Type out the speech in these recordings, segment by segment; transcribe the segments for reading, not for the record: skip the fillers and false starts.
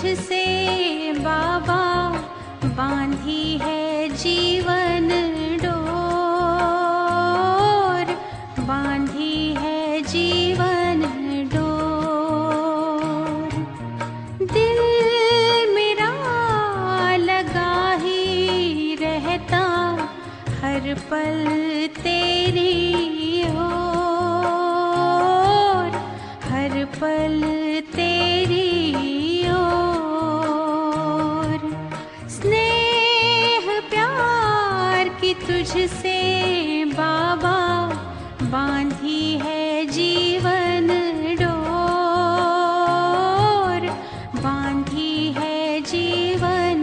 तुझसे बाबा बांधी है जीवन डोर, बांधी है जीवन डोर। दिल मेरा लगा ही रहता हर पल तेरी ओर, हर पल तेरी ओर। स्नेह प्यार की तुझसे बाबा बांधी है जीवन डोर, बांधी है जीवन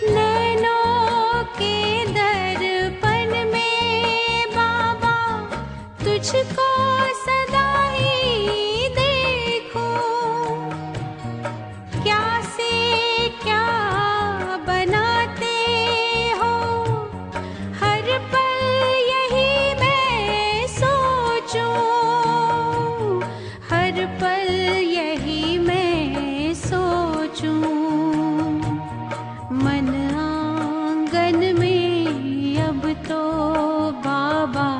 नैनों के दर्पण में बाबा तुझको सदा ही देखूं। क्या से क्या बनाते हो हर पल यही मैं सोचूं, हर पल यही मैं सोचूं। मन आंगन में अब तो बाबा,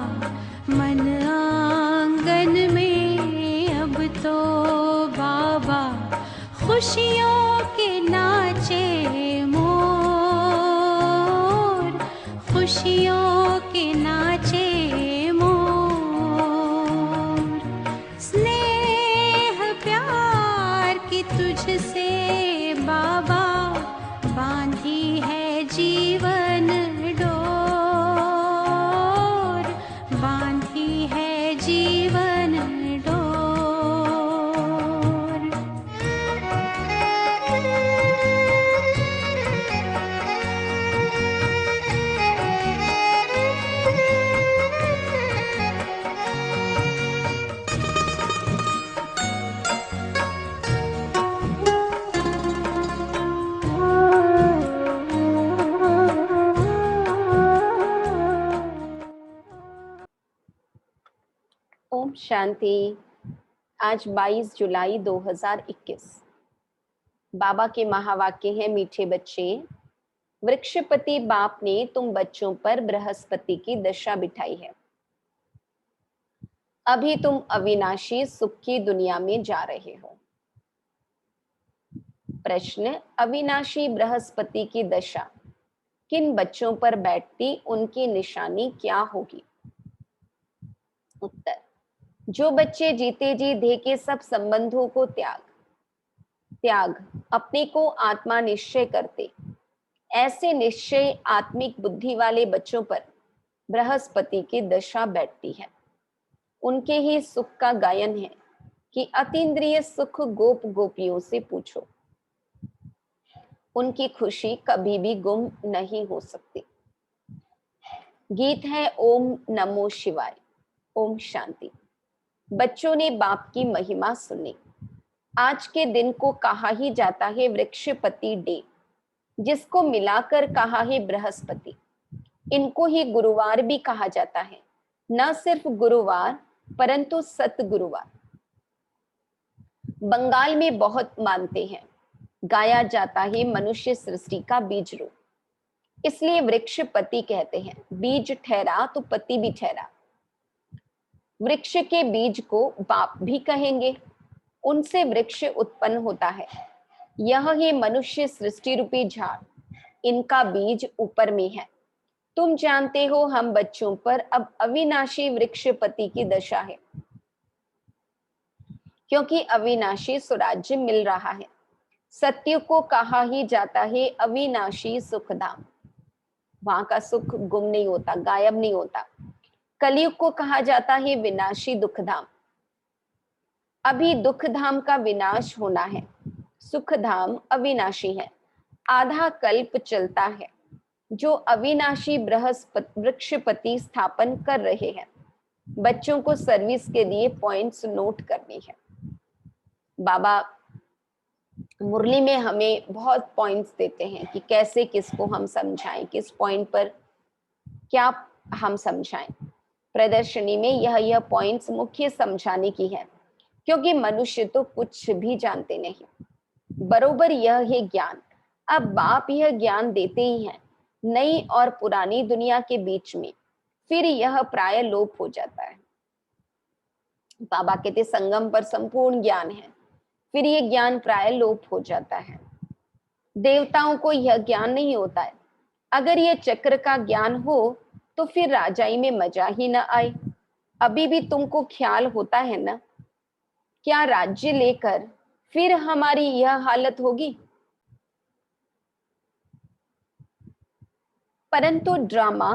मन आंगन में अब तो बाबा खुशियों के नाचे मोर, खुशियों के नाचे मोर। स्नेह प्यार की तुझसे बाबा बांधी है जीवन डोर, बांधी है जीवन डोर। ओम शांति। आज 22 जुलाई 2021। बाबा के महावाक्य हैं, मीठे बच्चे, वृक्षपति बाप ने तुम बच्चों पर बृहस्पति की दशा बिठाई है। अभी तुम अविनाशी सुख की दुनिया में जा रहे हो। प्रश्न, अविनाशी बृहस्पति की दशा किन बच्चों पर बैठती, उनकी निशानी क्या होगी? उत्तर, जो बच्चे जीते जी देह के सब संबंधों को त्याग अपने को आत्मा निश्चय करते, ऐसे निश्चय आत्मिक बुद्धि वाले बच्चों पर बृहस्पति की दशा बैठती है। उनके ही सुख का गायन है कि अतीन्द्रिय सुख गोप गोपियों से पूछो, उनकी खुशी कभी भी गुम नहीं हो सकती। गीत है ओम नमो शिवाय। ओम शांति। बच्चों ने बाप की महिमा सुनी। आज के दिन को कहा ही जाता है वृक्षपति डे, जिसको मिलाकर कहा है बृहस्पति। इनको ही गुरुवार भी कहा जाता है। न सिर्फ गुरुवार परंतु सतगुरुवार। बंगाल में बहुत मानते हैं। गाया जाता है मनुष्य सृष्टि का बीज रूप, इसलिए वृक्षपति कहते हैं। बीज ठहरा तो पति भी ठहरा। वृक्ष के बीज को बाप भी कहेंगे। उनसे वृक्ष उत्पन्न होता है। यह ही मनुष्य सृष्टि रूपी झाड़, इनका बीज ऊपर में है। तुम जानते हो हम बच्चों पर अब अविनाशी वृक्षपति की दशा है, क्योंकि अविनाशी स्वराज्य मिल रहा है। सत्य को कहा ही जाता है अविनाशी सुखधाम। वहां का सुख गुम नहीं होता, गायब नहीं होता। कलयुग को कहा जाता है विनाशी दुखधाम। अभी दुख धाम का विनाश होना है, सुख धाम अविनाशी है, आधा कल्प चलता है, जो अविनाशी बृहस्पति वृक्षपति स्थापन कर रहे हैं। बच्चों को सर्विस के लिए पॉइंट्स नोट करनी है। बाबा मुरली में हमें बहुत पॉइंट्स देते हैं कि कैसे किसको हम समझाएं, किस पॉइंट पर क्या हम समझाएं। प्रदर्शनी में यह पॉइंट्स मुख्य समझाने की है, क्योंकि मनुष्य तो कुछ भी जानते नहीं। बरोबर यह है ज्ञान। अब बाप यह ज्ञान देते ही हैं, नई और पुरानी दुनिया के बीच में फिर यह प्राय लोप हो जाता है। बाबा कहते संगम पर संपूर्ण ज्ञान है, फिर ये ज्ञान प्राय लोप हो जाता है। देवताओं को यह ज्ञान नहीं होता है। अगर ये चक्र का ज्ञान हो तो फिर राजाई में मजा ही न आए। अभी भी तुमको ख्याल होता है ना, क्या राज्य लेकर फिर हमारी यह हालत होगी? परंतु ड्रामा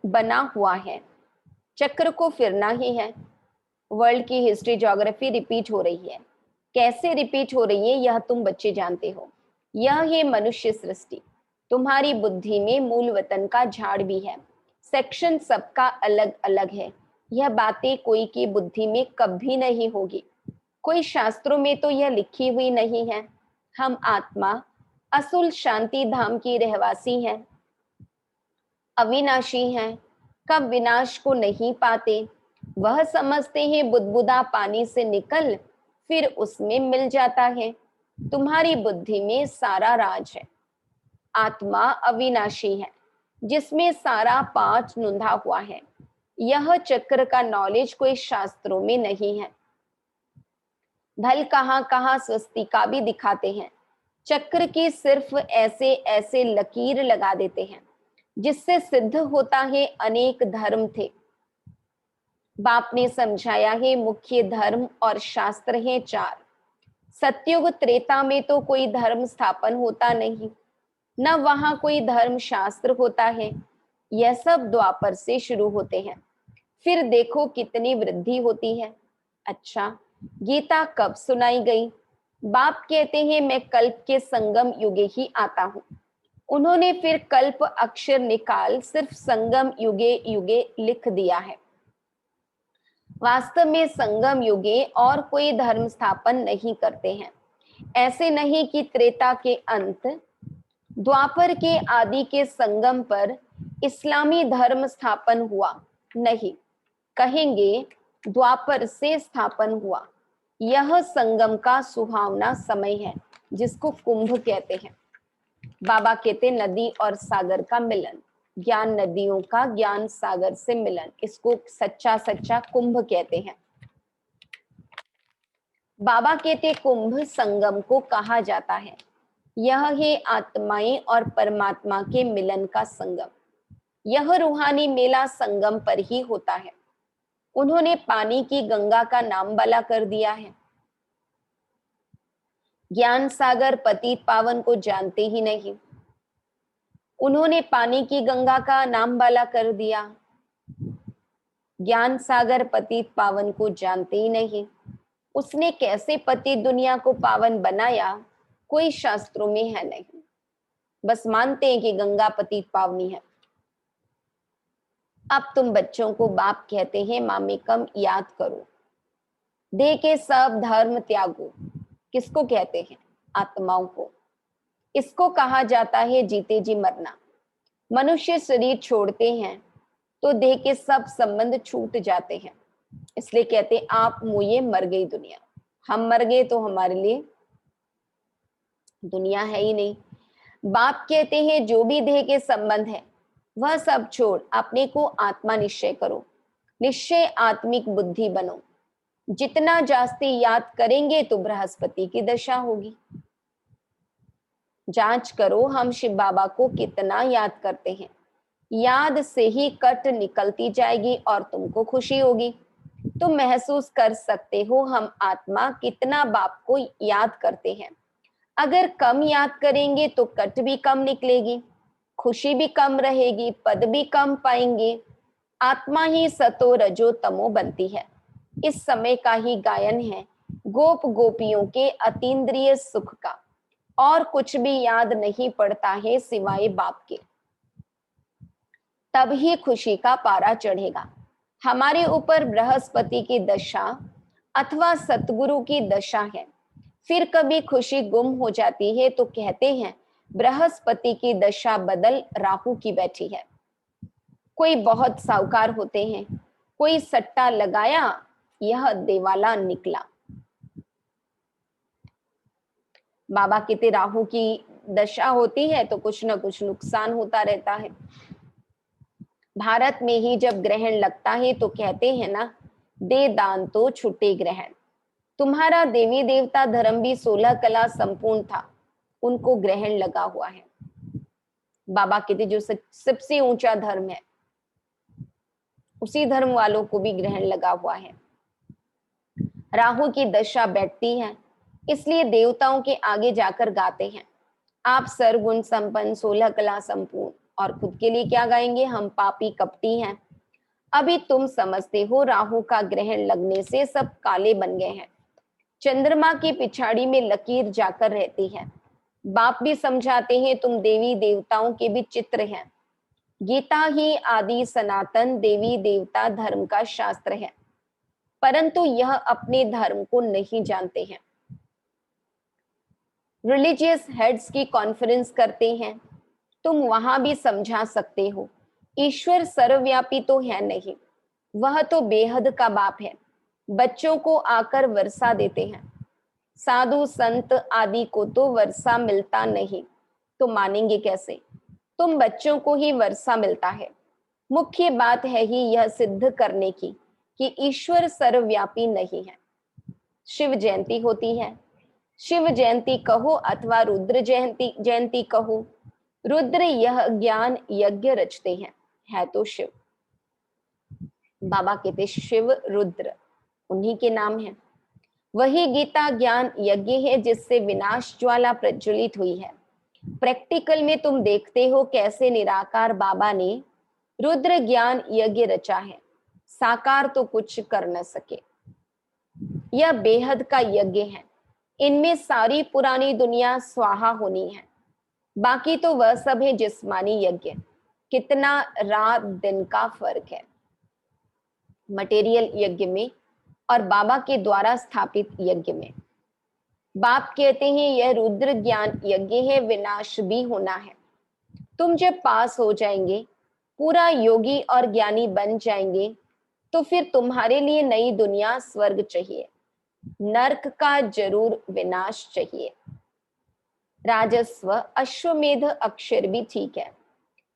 बना हुआ है, चक्र को फिरना ही है। वर्ल्ड की हिस्ट्री ज्योग्राफी रिपीट हो रही है। कैसे रिपीट हो रही है यह तुम बच्चे जानते हो। यह है मनुष्य सृष्टि। तुम्हारी बुद्धि में मूल वतन का झाड़ भी है, सेक्शन सबका अलग अलग है। यह बातें कोई की बुद्धि में कभी नहीं होगी, कोई शास्त्रों में तो यह लिखी हुई नहीं है। हम आत्मा असुल शांति धाम की रहवासी हैं, अविनाशी हैं, कब विनाश को नहीं पाते। वह समझते हैं बुदबुदा पानी से निकल फिर उसमें मिल जाता है। तुम्हारी बुद्धि में सारा राज है। आत्मा अविनाशी है, जिसमें सारा पाठ नुंधा हुआ है। यह चक्र का नॉलेज कोई शास्त्रों में नहीं है। भल कहाँ कहाँ स्वस्तिका भी दिखाते हैं, चक्र की सिर्फ ऐसे ऐसे लकीर लगा देते हैं, जिससे सिद्ध होता है अनेक धर्म थे। बाप ने समझाया है मुख्य धर्म और शास्त्र हैं 4। सतयुग त्रेता में तो कोई धर्म स्थापन होता नहीं, न वहां कोई धर्म शास्त्र होता है। यह सब द्वापर से शुरू होते हैं, फिर देखो कितनी वृद्धि होती है। अच्छा, गीता कब सुनाई गई? बाप कहते हैं मैं कल्प के संगम युगे ही आता हूँ। उन्होंने फिर कल्प अक्षर निकाल सिर्फ संगम युगे युगे लिख दिया है। वास्तव में संगम युगे और कोई धर्म स्थापन नहीं करते हैं। ऐसे नहीं कि त्रेता के अंत, द्वापर के आदि के संगम पर इस्लामी धर्म स्थापन हुआ, नहीं, कहेंगे द्वापर से स्थापन हुआ। यह संगम का सुहावना समय है, जिसको कुंभ कहते हैं। बाबा कहते नदी और सागर का मिलन, ज्ञान नदियों का ज्ञान सागर से मिलन, इसको सच्चा सच्चा कुंभ कहते हैं। बाबा कहते कुंभ संगम को कहा जाता है। यह है आत्माएं और परमात्मा के मिलन का संगम। यह रूहानी मेला संगम पर ही होता है। उन्होंने पानी की गंगा का नाम बाला कर दिया है। ज्ञान सागर पतित पावन को जानते ही नहीं, उन्होंने पानी की गंगा का नाम बाला कर दिया। ज्ञान सागर पतित पावन को जानते ही नहीं, उसने कैसे पतित दुनिया को पावन बनाया कोई शास्त्रों में है नहीं, बस मानते हैं कि गंगा पतित पावनी है। अब तुम बच्चों को बाप कहते हैं मामेकम याद करो, देह के सब धर्म त्यागो। किसको कहते हैं? आत्माओं को। इसको कहा जाता है जीते जी मरना। मनुष्य शरीर छोड़ते हैं तो देह के सब संबंध छूट जाते हैं, इसलिए कहते हैं आप मुझे मर गई दुनिया। हम मर गए तो हमारे लिए दुनिया है ही नहीं। बाप कहते हैं जो भी देह के संबंध है वह सब छोड़ अपने को आत्मा निश्चय करो, निश्चय आत्मिक बुद्धि बनो। जितना जास्ती याद करेंगे तो बृहस्पति की दशा होगी। जांच करो हम शिव बाबा को कितना याद करते हैं, याद से ही कट निकलती जाएगी और तुमको खुशी होगी। तुम महसूस कर सकते हो हम आत्मा कितना बाप को याद करते हैं। अगर कम याद करेंगे तो कट भी कम निकलेगी, खुशी भी कम रहेगी, पद भी कम पाएंगे। आत्मा ही सतो रजो तमो बनती है। इस समय का ही गायन है गोप गोपियों के अतीन्द्रिय सुख का और कुछ भी याद नहीं पड़ता है सिवाय बाप के, तब ही खुशी का पारा चढ़ेगा। हमारे ऊपर बृहस्पति की दशा अथवा सतगुरु की दशा है, फिर कभी खुशी गुम हो जाती है तो कहते हैं बृहस्पति की दशा बदल राहु की बैठी है। कोई बहुत साहूकार होते हैं, कोई सट्टा लगाया, यह देवाला निकला। बाबा कहते राहु की दशा होती है तो कुछ ना कुछ नुकसान होता रहता है। भारत में ही जब ग्रहण लगता है तो कहते हैं ना, दे दान तो छुटे ग्रहण। तुम्हारा देवी देवता धर्म भी 16 कला संपूर्ण था, उनको ग्रहण लगा हुआ है। बाबा कहते जो सबसे ऊंचा धर्म है, उसी धर्म वालों को भी ग्रहण लगा हुआ है। राहु की दशा बैठती है, इसलिए देवताओं के आगे जाकर गाते हैं, आप सर्वगुण संपन्न 16 कला संपूर्ण, और खुद के लिए क्या गाएंगे, हम पापी कपटी हैं। अभी तुम समझते हो राहु का ग्रहण लगने से सब काले बन गए हैं, चंद्रमा की पिछाड़ी में लकीर जाकर रहती है। बाप भी समझाते हैं तुम देवी देवताओं के भी चित्र हैं। गीता ही आदि सनातन देवी देवता धर्म का शास्त्र है, परंतु यह अपने धर्म को नहीं जानते हैं। रिलीजियस हेड्स की कॉन्फ्रेंस करते हैं, तुम वहां भी समझा सकते हो ईश्वर सर्वव्यापी तो है नहीं, वह तो बेहद का बाप है। बच्चों को आकर वर्षा देते हैं, साधु संत आदि को तो वर्षा मिलता नहीं, तो मानेंगे कैसे। तुम बच्चों को ही वर्षा मिलता है। मुख्य बात है ही यह सिद्ध करने की कि ईश्वर सर्वव्यापी नहीं है। शिव जयंती होती है, शिव जयंती कहो अथवा रुद्र जयंती कहो, रुद्र यह ज्ञान यज्ञ रचते हैं, है तो शिव। बाबा कहते शिव रुद्र उन्हीं के नाम है। वही गीता ज्ञान यज्ञ है जिससे विनाश ज्वाला प्रज्वलित हुई है। प्रैक्टिकल में तुम देखते हो कैसे निराकार बाबा ने रुद्र ज्ञान यज्ञ रचा है, साकार तो कुछ कर न सके। यह बेहद का यज्ञ है, इनमें सारी पुरानी दुनिया स्वाहा होनी है, बाकी तो वह सब है जिस्मानी यज्ञ। कितना रात दिन का फर्क है मटेरियल यज्ञ में और बाबा के द्वारा स्थापित यज्ञ में। बाप कहते हैं यह रुद्र ज्ञान यज्ञ है, विनाश भी होना है। तुम जब पास हो जाएंगे, पूरा योगी और ज्ञानी बन जाएंगे, तो फिर तुम्हारे लिए नई दुनिया स्वर्ग चाहिए, नरक का जरूर विनाश चाहिए। राजस्व अश्वमेध अक्षर भी ठीक है,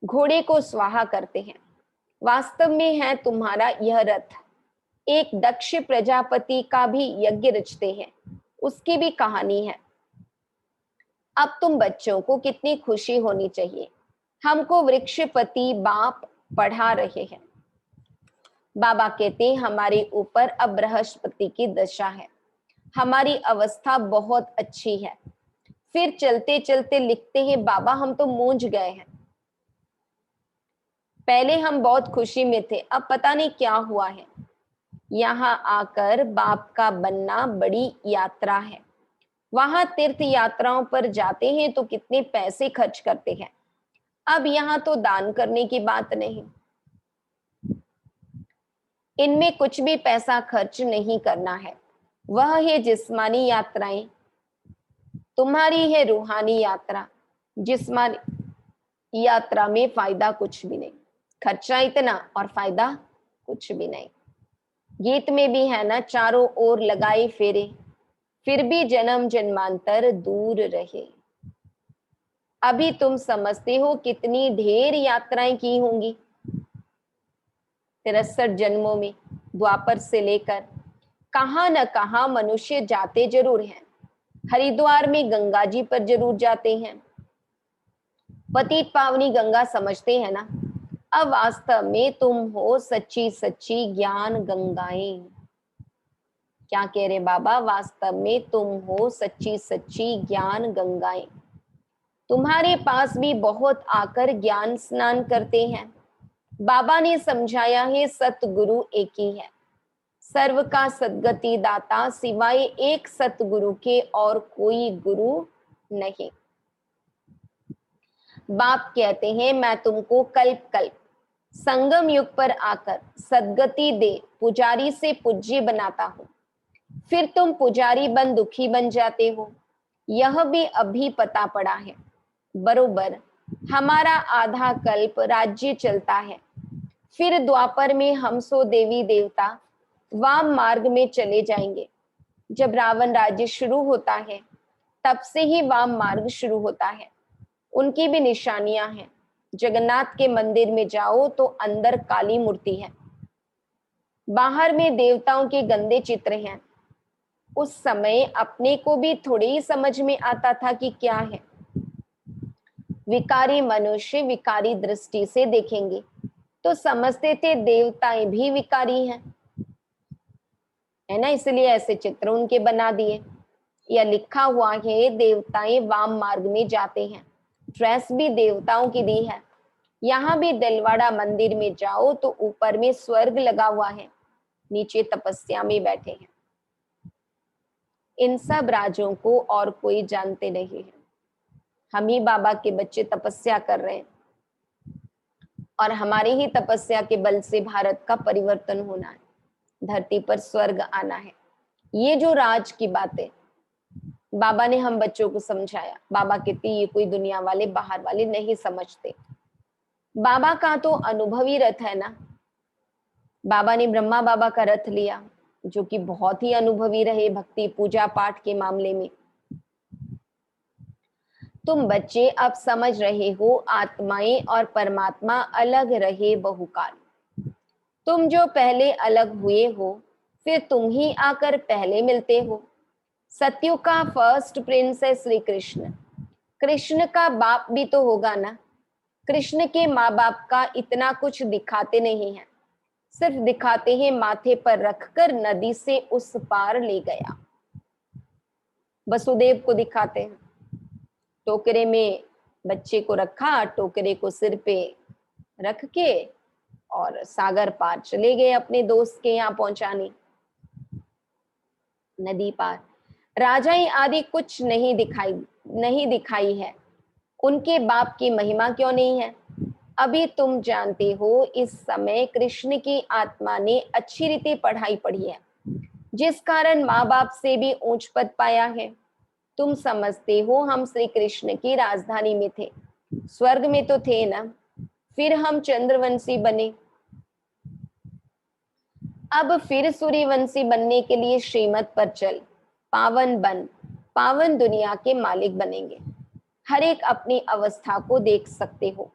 घोड़े को स्वाहा करते हैं, वास्तव में है तुम्हारा यह रथ। एक दक्ष प्रजापति का भी यज्ञ रचते हैं, उसकी भी कहानी है। अब तुम बच्चों को कितनी खुशी होनी चाहिए, हमको वृक्षपति बाप पढ़ा रहे हैं। बाबा कहते हैं हमारे ऊपर अब बृहस्पति की दशा है, हमारी अवस्था बहुत अच्छी है। फिर चलते चलते लिखते हैं बाबा हम तो मूंझ गए हैं, पहले हम बहुत खुशी में थे, अब पता नहीं क्या हुआ है। यहाँ आकर बाप का बनना बड़ी यात्रा है। वहां तीर्थ यात्राओं पर जाते हैं तो कितने पैसे खर्च करते हैं, अब यहाँ तो दान करने की बात नहीं, इनमें कुछ भी पैसा खर्च नहीं करना है। वह है जिस्मानी यात्राएं, तुम्हारी है रूहानी यात्रा। जिस्मानी यात्रा में फायदा कुछ भी नहीं, खर्चा इतना और फायदा कुछ भी नहीं। गीत में भी है ना, चारों ओर लगाए फेरे, फिर भी जन्म जन्मांतर दूर रहे। अभी तुम समझते हो कितनी ढेर यात्राएं की होंगी 63 जन्मों में, द्वापर से लेकर कहां न कहां मनुष्य जाते जरूर हैं। हरिद्वार में गंगा जी पर जरूर जाते हैं, पतित पावनी गंगा समझते हैं ना। अब वास्तव में तुम हो सच्ची सच्ची ज्ञान गंगाएं। क्या कह रहे बाबा, वास्तव में तुम हो सच्ची सच्ची ज्ञान गंगाएं। तुम्हारे पास भी बहुत आकर ज्ञान स्नान करते हैं। बाबा ने समझाया है सतगुरु एक ही है, सर्व का सद्गति दाता, सिवाय एक सतगुरु के और कोई गुरु नहीं। बाप कहते हैं मैं तुमको कल्प कल्प संगम युग पर आकर सद्गति दे पुजारी से पूज्य बनाता हूं, फिर तुम पुजारी बन दुखी बन जाते हो। यह भी अभी पता पड़ा है। बरोबर हमारा आधा कल्प राज्य चलता है, फिर द्वापर में हम सो देवी देवता वाम मार्ग में चले जाएंगे। जब रावण राज्य शुरू होता है तब से ही वाम मार्ग शुरू होता है। उनकी भी निशानियां हैं। जगन्नाथ के मंदिर में जाओ तो अंदर काली मूर्ति है, बाहर में देवताओं के गंदे चित्र हैं। उस समय अपने को भी थोड़ी ही समझ में आता था कि क्या है। विकारी मनुष्य विकारी दृष्टि से देखेंगे तो समझते थे देवताएं भी विकारी हैं, है ना, इसलिए ऐसे चित्र उनके बना दिए। या लिखा हुआ है देवताएं वाम मार्ग में जाते हैं, ड्रेस भी देवताओं की दी है। यहाँ भी दिलवाड़ा मंदिर में जाओ तो ऊपर में स्वर्ग लगा हुआ है, नीचे तपस्या में बैठे हैं। इन सब राजों को और कोई जानते नहीं है। हम ही बाबा के बच्चे तपस्या कर रहे हैं और हमारी ही तपस्या के बल से भारत का परिवर्तन होना है, धरती पर स्वर्ग आना है। ये जो राज की बातें बाबा ने हम बच्चों को समझाया, बाबा कहते ये कोई दुनिया वाले बाहर वाले नहीं समझते। बाबा का तो अनुभवी रथ है ना। बाबा ने ब्रह्मा बाबा का रथ लिया जो कि बहुत ही अनुभवी रहे भक्ति पूजा पाठ के मामले में। तुम बच्चे अब समझ रहे हो आत्माएं और परमात्मा अलग रहे बहुकाल। तुम जो पहले अलग हुए हो फिर तुम ही आकर पहले मिलते हो। सत्युग का फर्स्ट प्रिंस है श्री कृष्ण। कृष्ण का बाप भी तो होगा ना। कृष्ण के माँ बाप का इतना कुछ दिखाते नहीं है, सिर्फ दिखाते हैं माथे पर रखकर नदी से उस पार ले गया। वसुदेव को दिखाते हैं, टोकरे में बच्चे को रखा, टोकरे को सिर पे रख के और सागर पार चले गए अपने दोस्त के यहाँ पहुंचाने, नदी पार। राजाएं आदि कुछ नहीं दिखाई है। उनके बाप की महिमा क्यों नहीं है? अभी तुम जानते हो इस समय कृष्ण की आत्मा ने अच्छी रीति पढ़ाई पढ़ी है, जिस कारण माँ बाप से भी ऊंच पद पाया है। तुम समझते हो हम श्री कृष्ण की राजधानी में थे, स्वर्ग में तो थे ना, फिर हम चंद्रवंशी बने। अब फिर सूर्यवंशी बनने के लिए श्रीमत पर चल, पावन बन, पावन दुनिया के मालिक बनेंगे। हर एक अपनी अवस्था को देख सकते हो।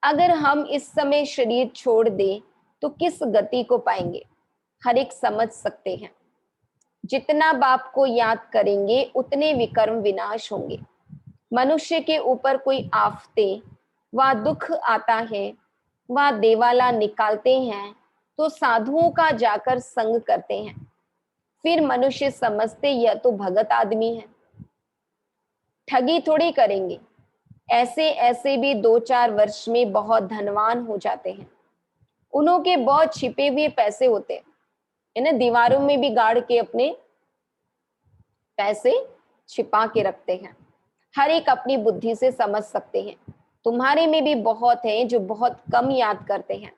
अगर हम इस समय शरीर छोड़ दें तो किस गति को पाएंगे, हर एक समझ सकते हैं। जितना बाप को याद करेंगे उतने विकर्म विनाश होंगे। मनुष्य के ऊपर कोई आफते व दुख आता है, वह देवाला निकालते हैं तो साधुओं का जाकर संग करते हैं। फिर मनुष्य समझते यह तो भगत आदमी है, ठगी थोड़ी करेंगे। ऐसे ऐसे भी 2-4 वर्ष में बहुत धनवान हो जाते हैं। उन्हों के बहुत छिपे हुए पैसे होते हैं, है ना, दीवारों में भी गाड़ के अपने पैसे छिपा के रखते हैं। हर एक अपनी बुद्धि से समझ सकते हैं। तुम्हारे में भी बहुत हैं जो बहुत कम याद करते हैं।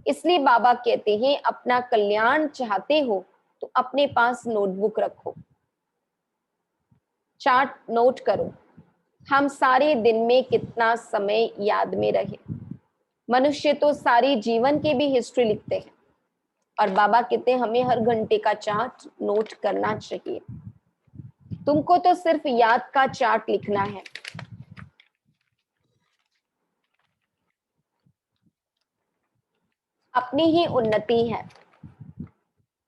इसलिए बाबा कहते हैं अपना कल्याण चाहते हो तो अपने पास नोटबुक रखो, चार्ट नोट करो, हम सारे दिन में कितना समय याद में रहे। मनुष्य तो सारी जीवन की भी हिस्ट्री लिखते हैं और बाबा कहते हैं हमें हर घंटे का चार्ट नोट करना चाहिए। तुमको तो सिर्फ याद का चार्ट लिखना है। अपनी ही उन्नति है।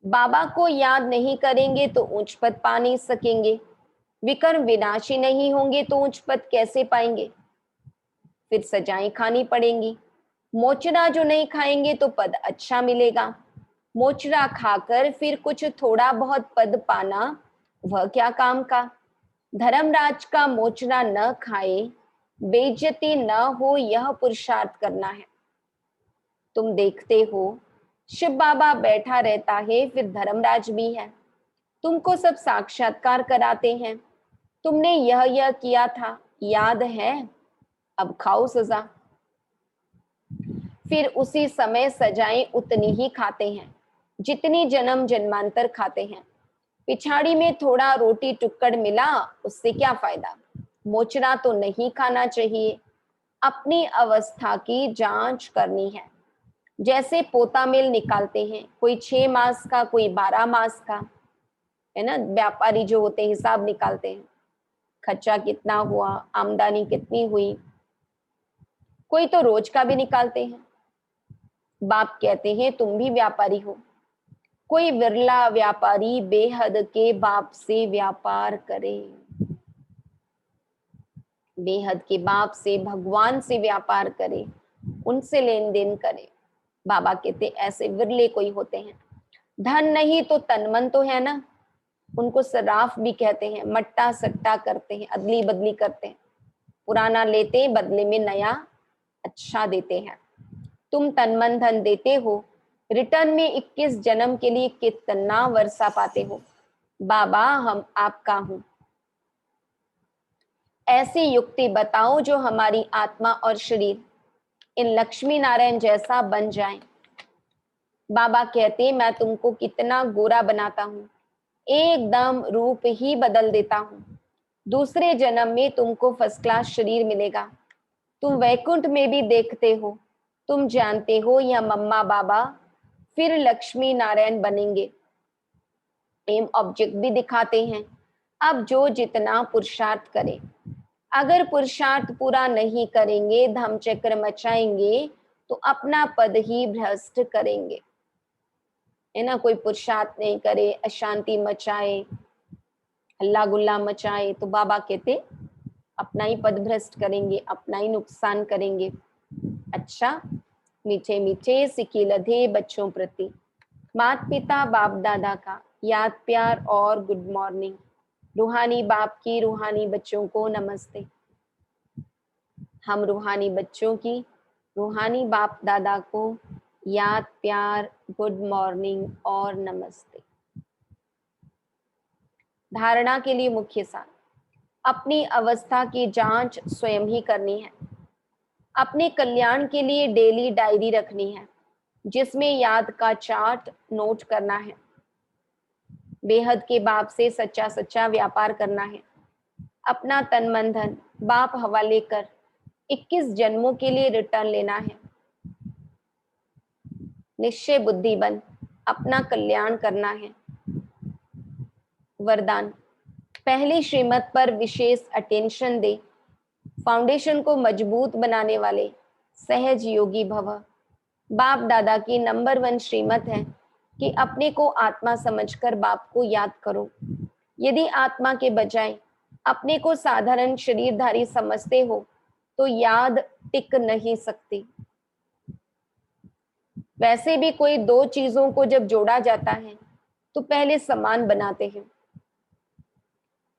बाबा को याद नहीं करेंगे तो उच्च पद पा नहीं सकेंगे। विकर्म विनाशी नहीं होंगे तो उच्च पद कैसे पाएंगे? फिर सजाएं खानी पड़ेंगी। मोचरा जो नहीं खाएंगे तो पद अच्छा मिलेगा। मोचरा खाकर फिर कुछ थोड़ा बहुत पद पाना वह क्या काम का? धर्मराज का मोचरा न खाए, बेइज्जती न हो, यह पुरुषार्थ करना है। तुम देखते हो शिव बाबा बैठा रहता है, फिर धर्मराज भी है, तुमको सब साक्षात्कार कराते हैं, तुमने यह किया था, याद है, अब खाओ सजा। फिर उसी समय सजाएं उतनी ही खाते हैं जितनी जन्म जन्मांतर खाते हैं। पिछाड़ी में थोड़ा रोटी टुक्कड़ मिला, उससे क्या फायदा, मोचरा तो नहीं खाना चाहिए। अपनी अवस्था की जांच करनी है। जैसे पोता मेल निकालते हैं, कोई 6 मास का, कोई 12 मास का, है ना। व्यापारी जो होते हैं हिसाब निकालते हैं, खर्चा कितना हुआ, आमदनी कितनी हुई। कोई तो रोज का भी निकालते हैं। बाप कहते हैं तुम भी व्यापारी हो। कोई विरला व्यापारी बेहद के बाप से व्यापार करे, बेहद के बाप से, भगवान से व्यापार करे, उनसे लेन देन करे। बाबा कहते ऐसे विरले कोई होते हैं। धन नहीं तो तन मन तो है ना। उनको सराफ भी कहते हैं। मट्टा सट्टा करते हैं, अदली बदली करते हैं, पुराना लेते हैं, बदले में नया अच्छा देते हैं। तुम तन मन धन देते हो, रिटर्न में 21 जन्म के लिए कितना वर्षा पाते हो। बाबा हम आपका हूं। ऐसी युक्ति बताओ जो हमारी आत्मा और शरीर इन लक्ष्मी नारायण जैसा बन जाए। बाबा कहते मैं तुमको कितना गोरा बनाता हूँ, एकदम रूप ही बदल देता हूँ। दूसरे जन्म में तुमको फर्स्ट क्लास शरीर मिलेगा। तुम वैकुंठ में भी देखते हो, तुम जानते हो या मम्मा बाबा फिर लक्ष्मी नारायण बनेंगे। एम ऑब्जेक्ट भी दिखाते हैं। अब जो जितना पुरुषार्थ करे, अगर पुरुषार्थ पूरा नहीं करेंगे, धम चक्र मचाएंगे, तो अपना पद ही भ्रष्ट करेंगे, है ना। कोई पुरुषार्थ नहीं करे, अशांति मचाए, हल्ला गुल्ला मचाए, तो बाबा कहते अपना ही पद भ्रष्ट करेंगे, अपना ही नुकसान करेंगे। अच्छा, मीठे मीठे सिकी लधे बच्चों प्रति माता पिता बाप दादा का याद प्यार और गुड मॉर्निंग। रूहानी बाप की रूहानी बच्चों को नमस्ते। हम रूहानी बच्चों की रूहानी बाप दादा को याद प्यार गुड मॉर्निंग और नमस्ते। धारणा के लिए मुख्य सार, अपनी अवस्था की जांच स्वयं ही करनी है। अपने कल्याण के लिए डेली डायरी रखनी है, जिसमें याद का चार्ट नोट करना है। बेहद के बाप से सच्चा सच्चा व्यापार करना है। अपना तन मन धन बाप हवाले कर 21 जन्मों के लिए रिटर्न लेना है। निश्चय बुद्धि बन अपना कल्याण करना है। वरदान, पहली श्रीमत पर विशेष अटेंशन दे। फाउंडेशन को मजबूत बनाने वाले सहज योगी भव। बाप दादा की नंबर 1 श्रीमत है कि अपने को आत्मा समझकर बाप को याद करो। यदि आत्मा के बजाय अपने को साधारण शरीरधारी समझते हो तो याद टिक नहीं सकती। वैसे भी कोई 2 चीजों को जब जोड़ा जाता है तो पहले समान बनाते हैं।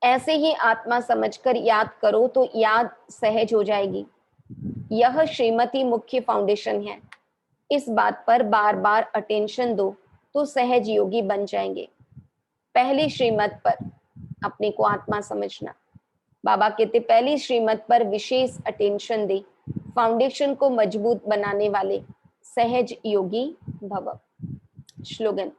ऐसे ही आत्मा समझकर याद करो तो याद सहज हो जाएगी। यह श्रीमती मुख्य फाउंडेशन है। इस बात पर बार बार अटेंशन दो तो सहज योगी बन जाएंगे। पहली श्रीमत पर अपने को आत्मा समझना। बाबा कहते पहली श्रीमत पर विशेष अटेंशन दे, फाउंडेशन को मजबूत बनाने वाले सहज योगी भव। श्लोगन,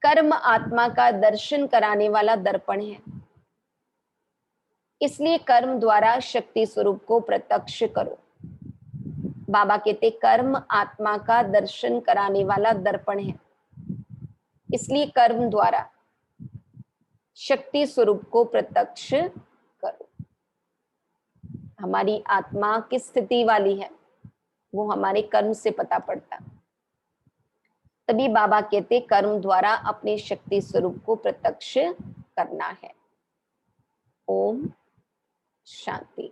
कर्म आत्मा का दर्शन कराने वाला दर्पण है, इसलिए कर्म द्वारा शक्ति स्वरूप को प्रत्यक्ष करो। बाबा कहते कर्म आत्मा का दर्शन कराने वाला दर्पण है, इसलिए कर्म द्वारा शक्ति स्वरूप को प्रत्यक्ष करो। हमारी आत्मा किस स्थिति वाली है वो हमारे कर्म से पता पड़ता। तभी बाबा कहते कर्म द्वारा अपने शक्ति स्वरूप को प्रत्यक्ष करना है। ओम शांति।